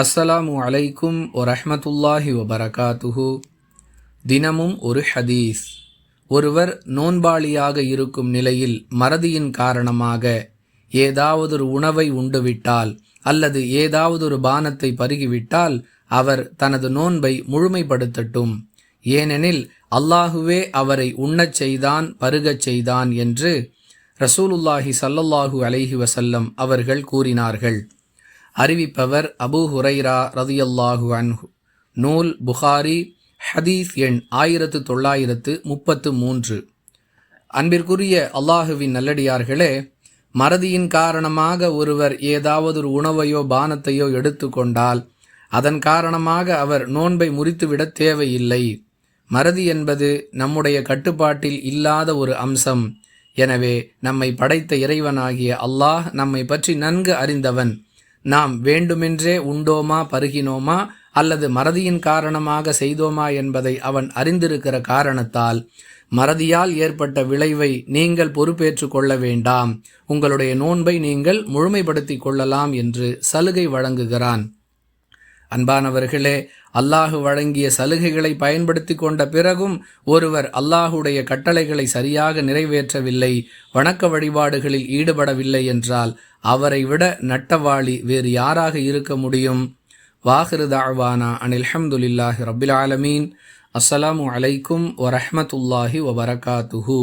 அஸ்ஸலாமு அலைக்கும் வரஹ்மத்துல்லாஹி வபரகாத்துஹு. தினமும் ஒரு ஹதீஸ். ஒருவர் நோன்பாளியாக இருக்கும் நிலையில் மறதியின் காரணமாக ஏதாவதொரு உணவை உண்டுவிட்டால் அல்லது ஏதாவதொரு பானத்தை பருகிவிட்டால் அவர் தனது நோன்பை முழுமைப்படுத்தட்டும். ஏனெனில் அல்லாஹுவே அவரை உண்ணச் செய்தான், பருகச் செய்தான் என்று ரசூலுல்லாஹி ஸல்லல்லாஹு அலைஹி வஸல்லம் அவர்கள் கூறினார்கள். அறிவிப்பவர் அபூ ஹுரைரா ரதியல்லாஹு அன்ஹு. நூல் புகாரி, ஹதீஸ் எண் 1933. அன்பிற்குரிய அல்லாஹுவின் நல்லடியார்களே, மறதியின் காரணமாக ஒருவர் ஏதாவது ஒரு உணவையோ பானத்தையோ எடுத்துக்கொண்டால் அதன் காரணமாக அவர் நோன்பை முறித்துவிடத் தேவையில்லை. மறதி என்பது நம்முடைய கட்டுப்பாட்டில் இல்லாத ஒரு அம்சம். எனவே நம்மை படைத்த இறைவனாகிய அல்லாஹ் நம்மை பற்றி நன்கு அறிந்தவன். நாம் வேண்டுமென்றே உண்டோமா, பருகினோமா அல்லது மறதியின் காரணமாக செய்தோமா என்பதை அவன் அறிந்திருக்கிற காரணத்தால் மறதியால் ஏற்பட்ட விளைவை நீங்கள் பொறுப்பேற்று கொள்ள வேண்டாம், உங்களுடைய நோன்பை நீங்கள் முழுமைப்படுத்திக் கொள்ளலாம் என்று சலுகை வழங்குகிறான். அன்பானவர்களே, அல்லாஹு வழங்கிய சலுகைகளை பயன்படுத்தி கொண்ட பிறகும் ஒருவர் அல்லாஹுடைய கட்டளைகளை சரியாக நிறைவேற்றவில்லை, வணக்க வழிபாடுகளில் ஈடுபடவில்லை என்றால் அவரை விட நட்டவாளி வேறு யாராக இருக்க முடியும்? வாஹிரு தஅவானா அனில் ஹம்துலில்லாஹி ரப்பில் ஆலமீன். அஸ்ஸலாமு அலைக்கும் வரஹ்மத்துல்லாஹி வபரகாத்துஹு.